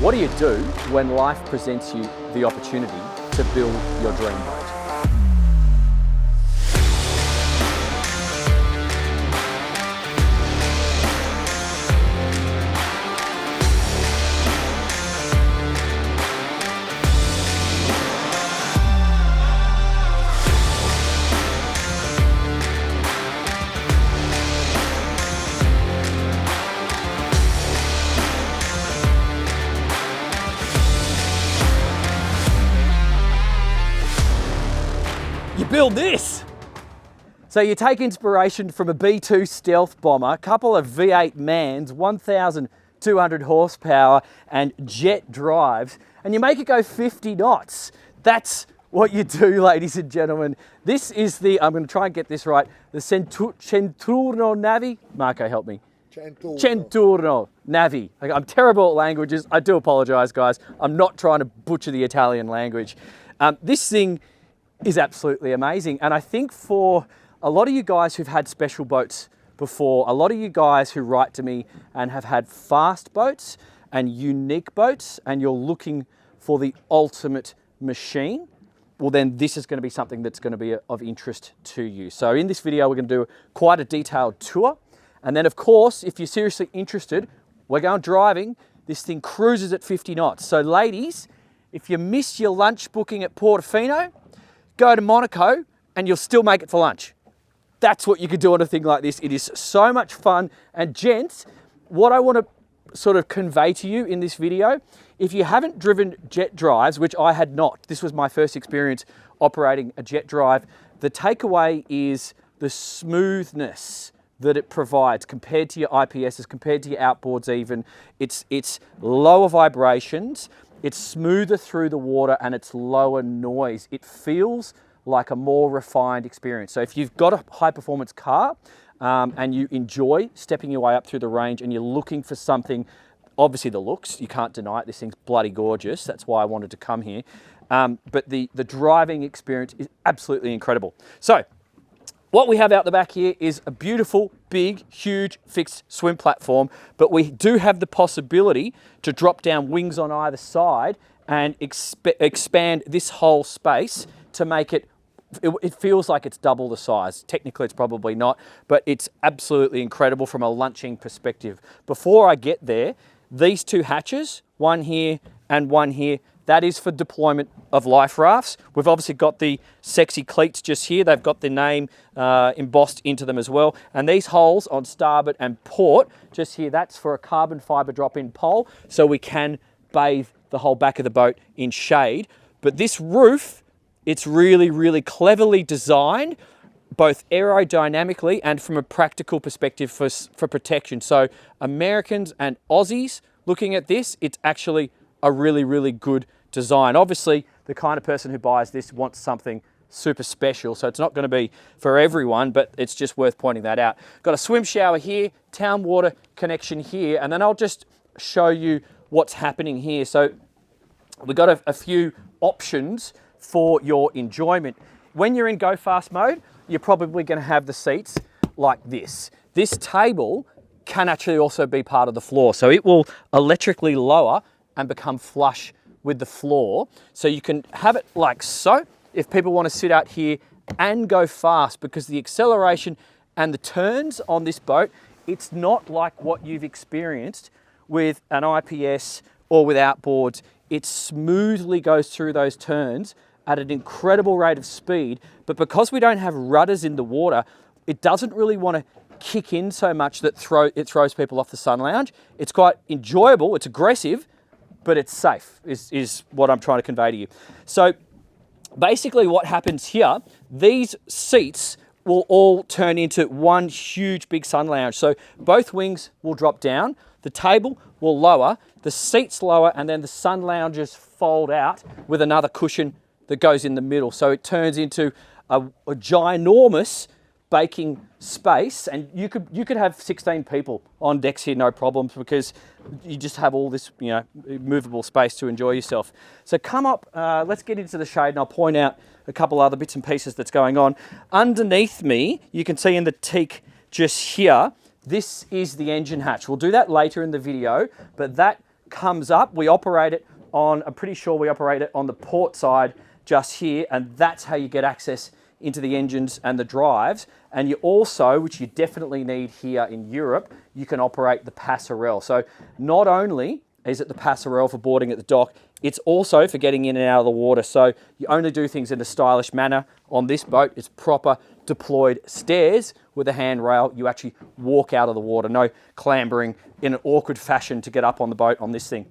What do you do when life presents you the opportunity to build your dream boat? You build this. So you take inspiration from a B-2 stealth bomber, a couple of V8 Mans, 1,200 horsepower and jet drives, and you make it go 50 knots. That's what you do, ladies and gentlemen. This is the, I'm going to try and get this right, the Centouno Navi. Marco, help me. Centouno Navi. I'm terrible at languages. I do apologize, guys. I'm not trying to butcher the Italian language. This thing is absolutely amazing. And I think for a lot of you guys who've had special boats before, a lot of you guys who write to me and have had fast boats and unique boats, and you're looking for the ultimate machine, well then this is going to be something that's going to be of interest to you. So in this video, we're going to do quite a detailed tour. And then of course, if you're seriously interested, we're going driving. This thing cruises at 50 knots. So ladies, if you miss your lunch booking at Portofino, go to Monaco and you'll still make it for lunch. That's what you could do on a thing like this. It is so much fun. And gents, what I want to sort of convey to you in this video, if you haven't driven jet drives, which I had not, this was my first experience operating a jet drive, the takeaway is the smoothness that it provides compared to your IPSs, compared to your outboards even. It's lower vibrations, it's smoother through the water, and it's lower noise. It feels like a more refined experience. So if you've got a high performance car and you enjoy stepping your way up through the range and you're looking for something, obviously the looks, you can't deny it, this thing's bloody gorgeous. That's why I wanted to come here. But the driving experience is absolutely incredible. So what we have out the back here is a beautiful, big, huge fixed swim platform, but we do have the possibility to drop down wings on either side and expand this whole space to make it, it feels like it's double the size. Technically it's probably not, but it's absolutely incredible from a lunching perspective. Before I get there, these two hatches, one here and one here, that is for deployment of life rafts. We've obviously got the sexy cleats just here. They've got the name embossed into them as well. And these holes on starboard and port, just here, that's for a carbon fiber drop-in pole, so we can bathe the whole back of the boat in shade. But this roof, it's really, really cleverly designed, both aerodynamically and from a practical perspective for protection. So Americans and Aussies looking at this, it's actually a really, really good design. Obviously, the kind of person who buys this wants something super special, so it's not going to be for everyone, but it's just worth pointing that out. Got a swim shower here, town water connection here, and then I'll just show you what's happening here. So we've got a few options for your enjoyment. When you're in go fast mode, you're probably going to have the seats like this. This table can actually also be part of the floor, so it will electrically lower and become flush with the floor. So you can have it like so, if people want to sit out here and go fast, because the acceleration and the turns on this boat, it's not like what you've experienced with an IPS or with outboards. It smoothly goes through those turns at an incredible rate of speed, but because we don't have rudders in the water, it doesn't really want to kick in so much that it throws people off the sun lounge. It's quite enjoyable, it's aggressive, but it's safe, is what I'm trying to convey to you. So basically what happens here, these seats will all turn into one huge big sun lounge. So both wings will drop down, the table will lower, the seats lower, and then the sun lounges fold out with another cushion that goes in the middle. So it turns into a ginormous baking space, and you could have 16 people on decks here, no problems, because you just have all this, you know, movable space to enjoy yourself. So come up, let's get into the shade, and I'll point out a couple other bits and pieces that's going on. Underneath me, you can see in the teak just here, this is the engine hatch. We'll do that later in the video, but that comes up, we operate it on, I'm pretty sure we operate it on the port side just here, and that's how you get access into the engines and the drives. And you also, which you definitely need here in Europe, you can operate the passerelle. So not only is it the passerelle for boarding at the dock, it's also for getting in and out of the water. So you only do things in a stylish manner on this boat. It's proper deployed stairs with a handrail. You actually walk out of the water, no clambering in an awkward fashion to get up on the boat on this thing.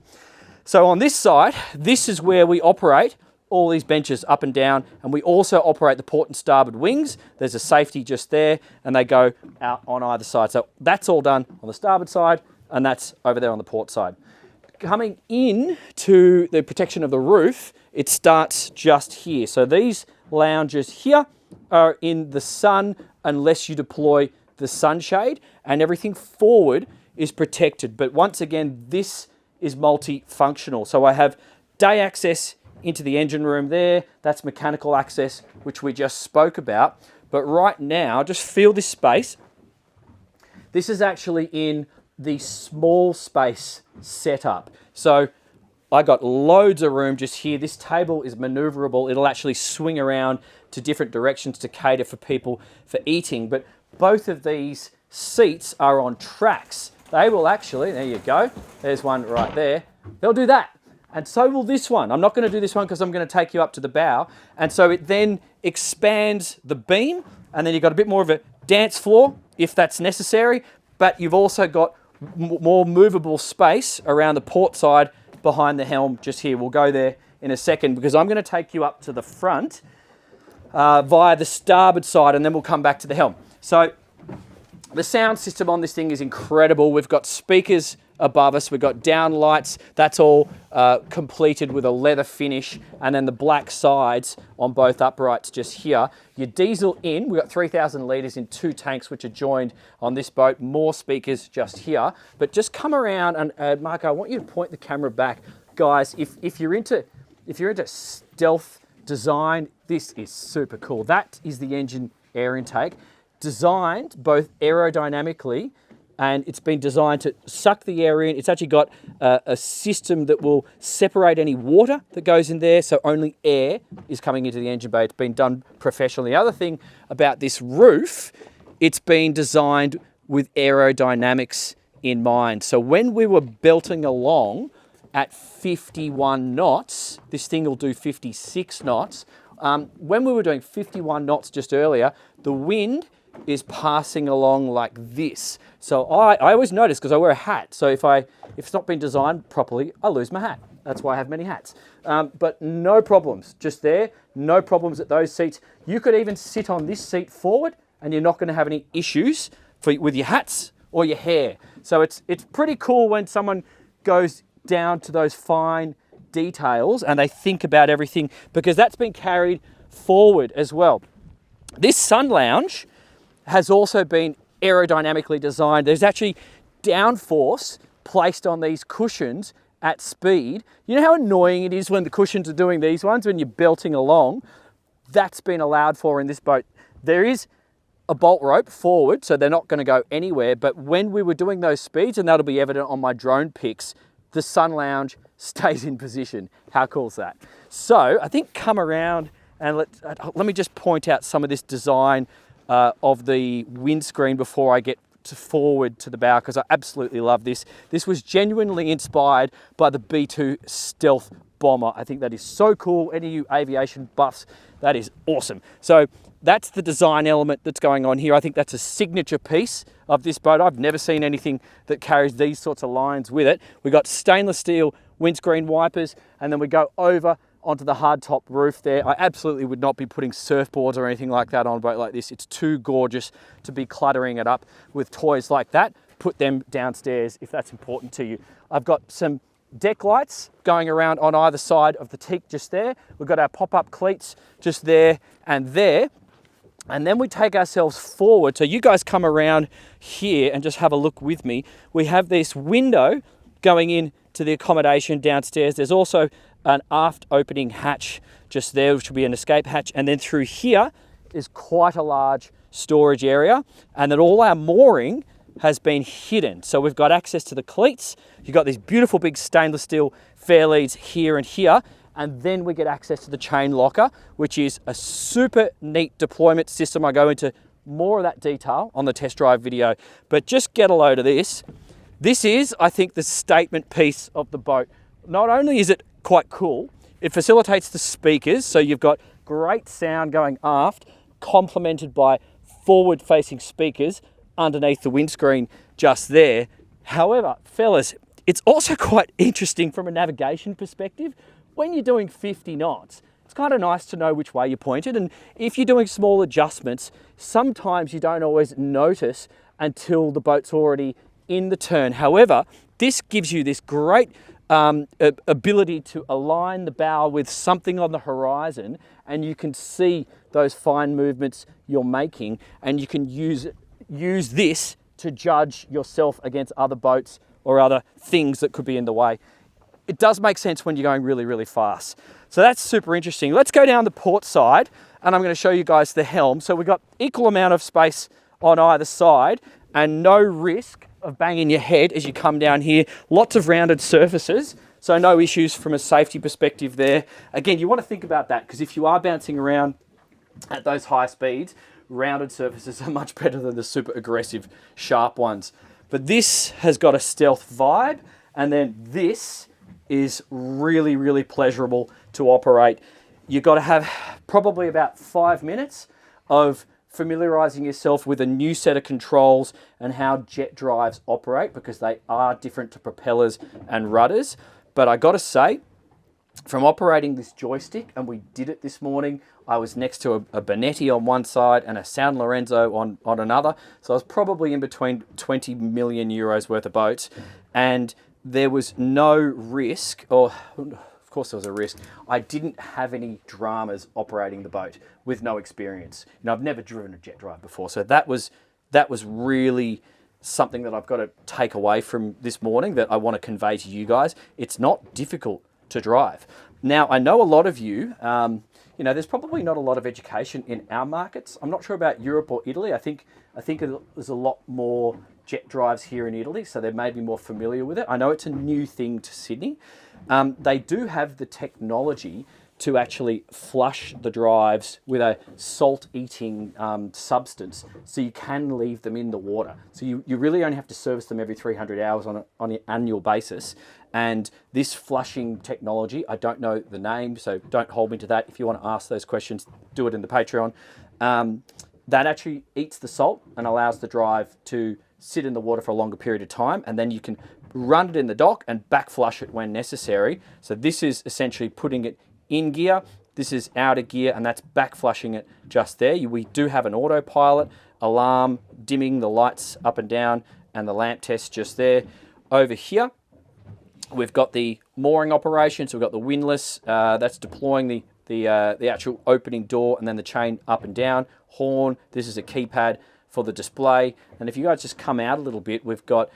So on this side, this is where we operate all these benches up and down, and we also operate the port and starboard wings. There's a safety just there, and they go out on either side. So that's all done on the starboard side, and that's over there on the port side. Coming in to the protection of the roof, it starts just here. So these lounges here are in the sun unless you deploy the sunshade, and everything forward is protected. But once again, this is multifunctional. So I have day access into the engine room there. That's mechanical access, which we just spoke about. But right now, just feel this space. This is actually in the small space setup. So I got loads of room just here. This table is maneuverable. It'll actually swing around to different directions to cater for people for eating. But both of these seats are on tracks. They will actually, there you go. There's one right there. They'll do that. And so will this one. I'm not going to do this one because I'm going to take you up to the bow. And so it then expands the beam, and then you've got a bit more of a dance floor if that's necessary. But you've also got more movable space around the port side behind the helm just here. We'll go there in a second because I'm going to take you up to the front via the starboard side, and then we'll come back to the helm. So the sound system on this thing is incredible. We've got speakers above us. We've got down lights. That's all completed with a leather finish, and then the black sides on both uprights just here. Your diesel in, we've got 3,000 litres in 2 tanks, which are joined on this boat. More speakers just here. But just come around, and Marco, I want you to point the camera back. Guys, if you're into stealth design, this is super cool. That is the engine air intake, designed both aerodynamically, and it's been designed to suck the air in. It's actually got a system that will separate any water that goes in there, so only air is coming into the engine bay. It's been done professionally. The other thing about this roof, it's been designed with aerodynamics in mind. So when we were belting along at 51 knots, this thing will do 56 knots. When we were doing 51 knots just earlier, the wind is passing along like this. So I always notice, because I wear a hat, so if it's not been designed properly, I lose my hat. That's why I have many hats. But no problems, just there, no problems at those seats. You could even sit on this seat forward and you're not going to have any issues with your hats or your hair. So it's pretty cool when someone goes down to those fine details and they think about everything, because that's been carried forward as well. This sun lounge has also been aerodynamically designed. There's actually downforce placed on these cushions at speed. You know how annoying it is when the cushions are doing these ones when you're belting along? That's been allowed for in this boat. There is a bolt rope forward, so they're not going to go anywhere. But when we were doing those speeds, and that'll be evident on my drone pics, the sun lounge stays in position. How cool is that? So I think come around and let me just point out some of this design of the windscreen before I get forward to the bow, because I absolutely love this. This was genuinely inspired by the B-2 stealth bomber. I think that is so cool. Any of you aviation buffs, that is awesome. So that's the design element that's going on here. I think that's a signature piece of this boat. I've never seen anything that carries these sorts of lines with it. We've got stainless steel windscreen wipers, and then we go over onto the hardtop roof there. I absolutely would not be putting surfboards or anything like that on a boat like this. It's too gorgeous to be cluttering it up with toys like that. Put them downstairs if that's important to you. I've got some deck lights going around on either side of the teak just there. We've got our pop-up cleats just there and there. And then we take ourselves forward. So you guys come around here and just have a look with me. We have this window going in to the accommodation downstairs. There's also an aft opening hatch just there, which will be an escape hatch. And then through here is quite a large storage area. And then all our mooring has been hidden. So we've got access to the cleats. You've got these beautiful big stainless steel fair leads here and here. And then we get access to the chain locker, which is a super neat deployment system. I go into more of that detail on the test drive video, but just get a load of this. This is, I think, the statement piece of the boat. Not only is it quite cool, it facilitates the speakers. So you've got great sound going aft, complemented by forward-facing speakers underneath the windscreen just there. However, fellas, it's also quite interesting from a navigation perspective. When you're doing 50 knots, it's kind of nice to know which way you're pointed. And if you're doing small adjustments, sometimes you don't always notice until the boat's already in the turn. However, this gives you this great ability to align the bow with something on the horizon, and you can see those fine movements you're making, and you can use this to judge yourself against other boats or other things that could be in the way. It does make sense when you're going really, really fast. So that's super interesting. Let's go down the port side, and I'm going to show you guys the helm. So we've got equal amount of space on either side and no risk of banging your head as you come down here. Lots of rounded surfaces, so no issues from a safety perspective there. Again, you want to think about that, because if you are bouncing around at those high speeds, rounded surfaces are much better than the super aggressive, sharp ones. But this has got a stealth vibe, and then this is really, really pleasurable to operate. You've got to have probably about 5 minutes of familiarizing yourself with a new set of controls and how jet drives operate, because they are different to propellers and rudders. But I got to say, from operating this joystick, and we did it this morning, I was next to a Bonetti on one side and a San Lorenzo on another. So I was probably in between 20 million euros worth of boats, and there was no risk, or of course there was a risk. I didn't have any dramas operating the boat with no experience. You know, I've never driven a jet drive before, so that was really something that I've got to take away from this morning that I want to convey to you guys. It's not difficult to drive. Now, I know a lot of you, you know, there's probably not a lot of education in our markets. I'm not sure about Europe or Italy. I think there's a lot more jet drives here in Italy, so they may be more familiar with it. I know it's a new thing to Sydney. They do have the technology to actually flush the drives with a salt-eating substance, so you can leave them in the water. So you really only have to service them every 300 hours on an annual basis. And this flushing technology, I don't know the name, so don't hold me to that. If you want to ask those questions, do it in the Patreon. That actually eats the salt and allows the drive to sit in the water for a longer period of time, and then you can run it in the dock and back flush it when necessary. So this is essentially putting it in gear, this is out of gear, and that's back flushing it just there. We do have an autopilot, alarm, dimming the lights up and down, and the lamp test just there. Over here, we've got the mooring operation, so we've got the windlass, that's deploying the actual opening door, and then the chain up and down. Horn, this is a keypad for the display. And if you guys just come out a little bit, we've got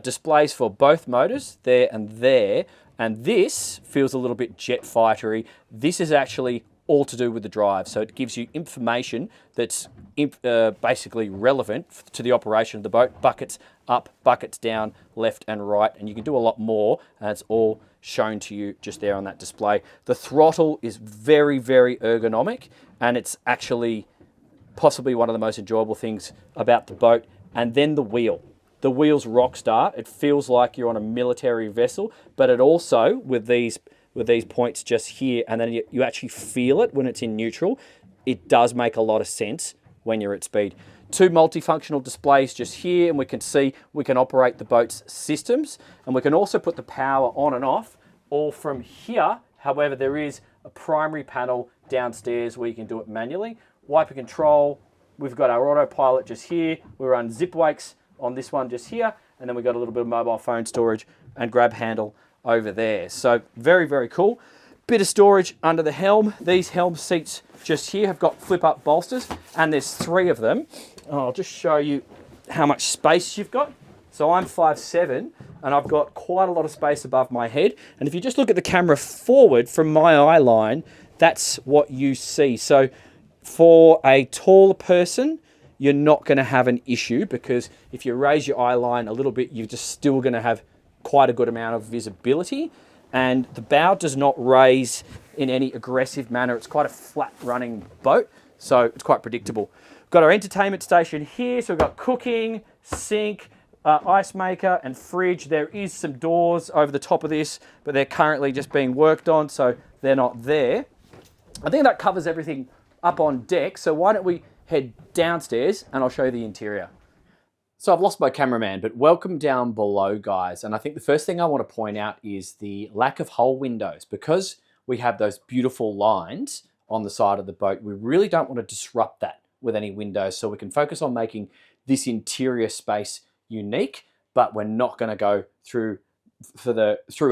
displays for both motors, there and there. And this feels a little bit jet fightery. This is actually all to do with the drive. So it gives you information that's basically relevant to the operation of the boat. Buckets up, buckets down, left and right. And you can do a lot more. And it's all shown to you just there on that display. The throttle is very, very ergonomic. And it's actually possibly one of the most enjoyable things about the boat. And then the wheel. The wheel's rock star. It feels like you're on a military vessel, but it also, with these points just here, and then you actually feel it when it's in neutral, it does make a lot of sense when you're at speed. Two multifunctional displays just here, and we can see we can operate the boat's systems, and we can also put the power on and off all from here. However, there is a primary panel downstairs where you can do it manually. Wiper control, we've got our autopilot just here. We run zip wakes on this one just here, and then we've got a little bit of mobile phone storage and grab handle over there. So very, very cool. Bit of storage under the helm. These helm seats just here have got flip-up bolsters, and there's 3 of them. I'll just show you how much space you've got. So I'm 5'7", and I've got quite a lot of space above my head. And if you just look at the camera forward from my eye line, that's what you see. So for a taller person, you're not going to have an issue, because if you raise your eye line a little bit, you're just still going to have quite a good amount of visibility. And the bow does not raise in any aggressive manner. It's quite a flat running boat, so it's quite predictable. We've got our entertainment station here. So we've got cooking, sink, ice maker and fridge. There is some doors over the top of this, but they're currently just being worked on, so they're not there. I think that covers everything up on deck. So why don't we head downstairs and I'll show you the interior. So I've lost my cameraman, but welcome down below, guys. And I think the first thing I want to point out is the lack of hull windows. Because we have those beautiful lines on the side of the boat, we really don't want to disrupt that with any windows, so we can focus on making this interior space unique, but we're not going to go through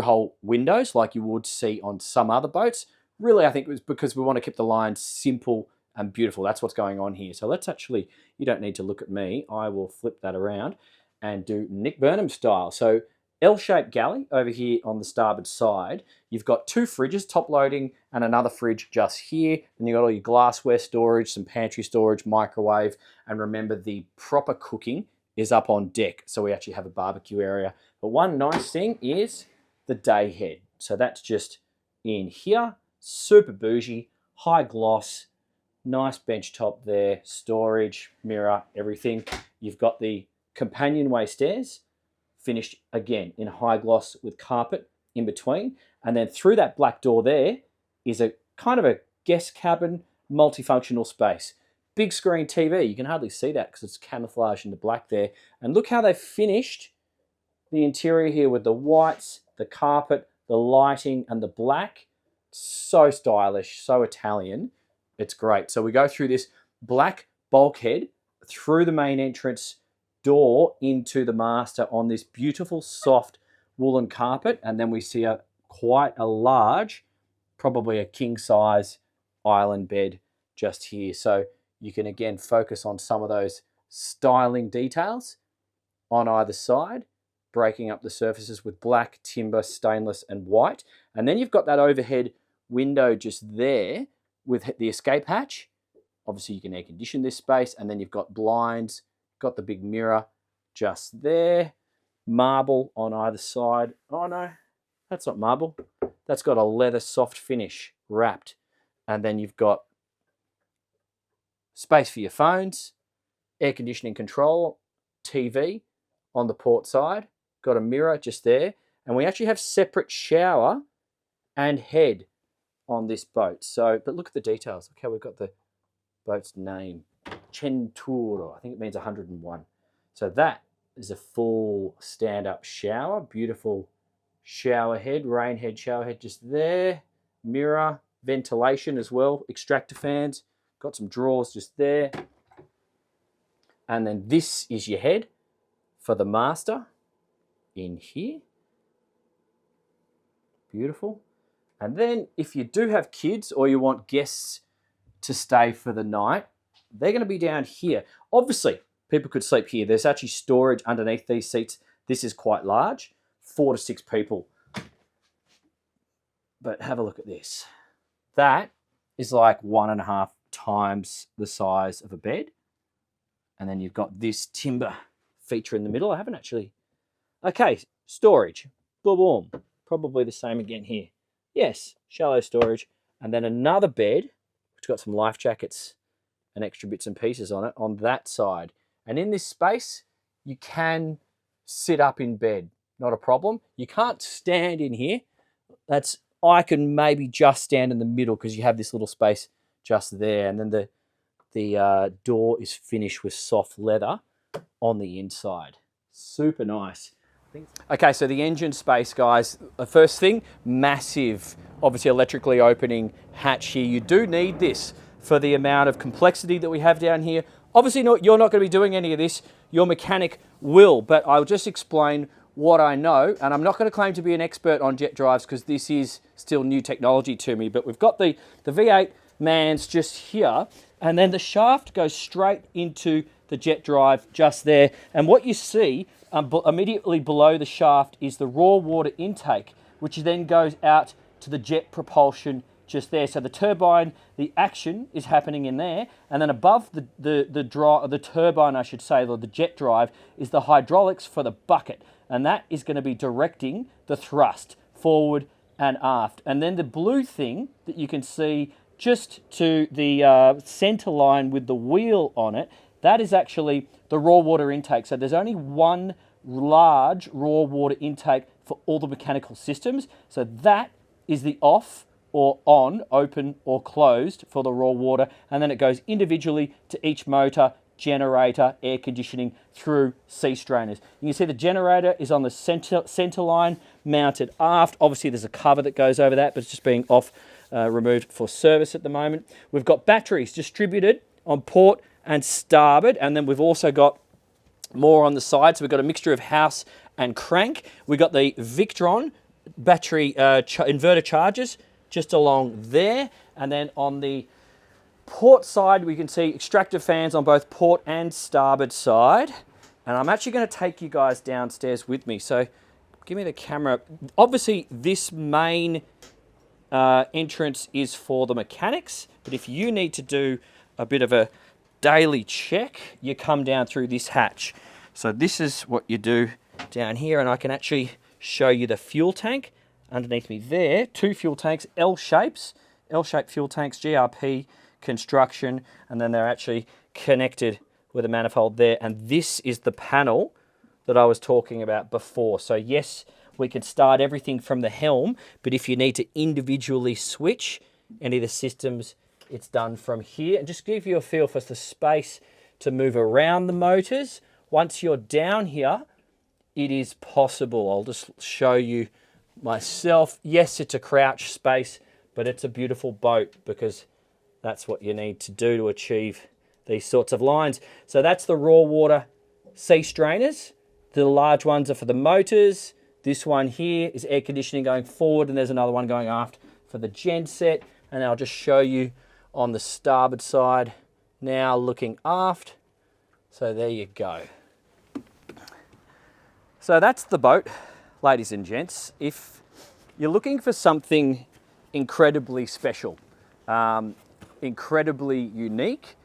hull windows like you would see on some other boats. Really, I think it was because we want to keep the lines simple and beautiful. That's what's going on here. So let's actually, you don't need to look at me. I will flip that around and do Nick Burnham style. So L-shaped galley over here on the starboard side. You've got two fridges, top loading, and another fridge just here. And you've got all your glassware storage, some pantry storage, microwave. And remember, the proper cooking is up on deck. So we actually have a barbecue area. But one nice thing is the day head. So that's just in here. Super bougie, high gloss, nice bench top there, storage, mirror, everything. You've got the companionway stairs, finished again in high gloss with carpet in between. And then through that black door there is a kind of a guest cabin, multifunctional space. Big screen TV, you can hardly see that because it's camouflaged in the black there. And look how they've finished the interior here with the whites, the carpet, the lighting, and the black. So stylish, so Italian. It's great. So we go through this black bulkhead through the main entrance door into the master on this beautiful soft woolen carpet, and then we see quite a large, probably a king size island bed just here. So you can again focus on some of those styling details on either side, breaking up the surfaces with black, timber, stainless and white. And then you've got that overhead window just there with the escape hatch. Obviously you can air condition this space, and then you've got blinds, got the big mirror just there, marble on either side. Oh no, that's not marble. That's got a leather soft finish wrapped. And then you've got space for your phones, air conditioning control, TV on the port side, got a mirror just there. And we actually have separate shower and head on this boat. So, but look at the details. Look how we've got the boat's name, Centouno. I think it means 101. So that is a full stand-up shower. Beautiful shower head, rain head, shower head just there. Mirror, ventilation as well, extractor fans. Got some drawers just there. And then this is your head for the master in here. Beautiful. And then if you do have kids or you want guests to stay for the night, they're going to be down here. Obviously, people could sleep here. There's actually storage underneath these seats. This is quite large, 4 to 6 people. But have a look at this. That is like 1.5 times the size of a bed. And then you've got this timber feature in the middle. I haven't actually... Okay, storage. Boom, boom. Probably the same again here. Yes, shallow storage. And then another bed, which got some life jackets and extra bits and pieces on it, on that side. And in this space, you can sit up in bed. Not a problem. You can't stand in here. I can maybe just stand in the middle because you have this little space just there. And then the door is finished with soft leather on the inside. Super nice. Okay, so the engine space, guys. The first thing, massive, obviously electrically opening hatch here. You do need this for the amount of complexity that we have down here. Obviously, you're not going to be doing any of this. Your mechanic will, but I'll just explain what I know. And I'm not going to claim to be an expert on jet drives because this is still new technology to me. But we've got the V8 mans just here, and then the shaft goes straight into the jet drive just there. And what you see immediately below the shaft is the raw water intake, which then goes out to the jet propulsion just there. So the turbine, the action is happening in there, and then above the turbine, I should say, or the jet drive, is the hydraulics for the bucket, and that is going to be directing the thrust forward and aft. And then the blue thing that you can see just to the center line with the wheel on it, that is actually the raw water intake. So there's only one large raw water intake for all the mechanical systems. So that is the off or on, open or closed for the raw water, and then it goes individually to each motor, generator, air conditioning through sea strainers. You can see the generator is on the center line, mounted aft. Obviously there's a cover that goes over that, but it's just being removed for service at the moment. We've got batteries distributed on port and starboard, and then we've also got more on the side. So we've got a mixture of house and crank. We've got the Victron battery inverter chargers just along there, and then on the port side we can see extractor fans on both port and starboard side. And I'm actually going to take you guys downstairs with me, so give me the camera. Obviously this main entrance is for the mechanics, but if you need to do a bit of a daily check, you come down through this hatch. So this is what you do down here, and I can actually show you the fuel tank underneath me there. 2 fuel tanks, L-shaped fuel tanks, GRP construction, and then they're actually connected with a manifold there. And this is the panel that I was talking about before. So yes, we can start everything from the Helm, but if you need to individually switch any of the systems, it's done from here. And just give you a feel for the space to move around the motors. Once you're down here, it is possible. I'll just show you myself. Yes, it's a crouch space, but it's a beautiful boat because that's what you need to do to achieve these sorts of lines. So that's the raw water sea strainers. The large ones are for the motors. This one here is air conditioning going forward, and there's another one going aft for the gen set. And I'll just show you on the starboard side now, looking aft. So there you go. So that's the boat, ladies and gents. If you're looking for something incredibly special, incredibly unique,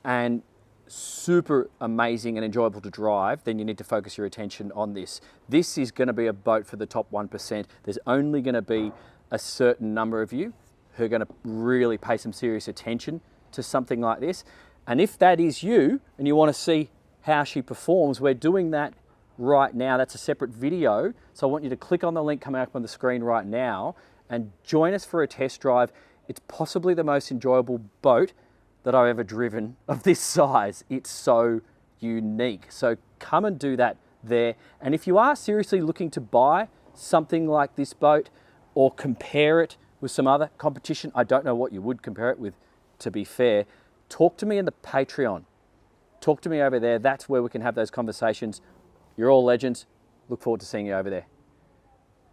and super amazing and enjoyable to drive, then you need to focus your attention on this. This is going to be a boat for the top 1%. There's only going to be a certain number of you who are going to really pay some serious attention to something like this. And if that is you and you want to see how she performs, we're doing that right now. That's a separate video. So I want you to click on the link coming up on the screen right now and join us for a test drive. It's possibly the most enjoyable boat that I've ever driven of this size. It's so unique. So come and do that there. And if you are seriously looking to buy something like this boat or compare it with some other competition, I don't know what you would compare it with, to be fair, talk to me in the Patreon. Talk to me over there. That's where we can have those conversations. You're all legends. Look forward to seeing you over there.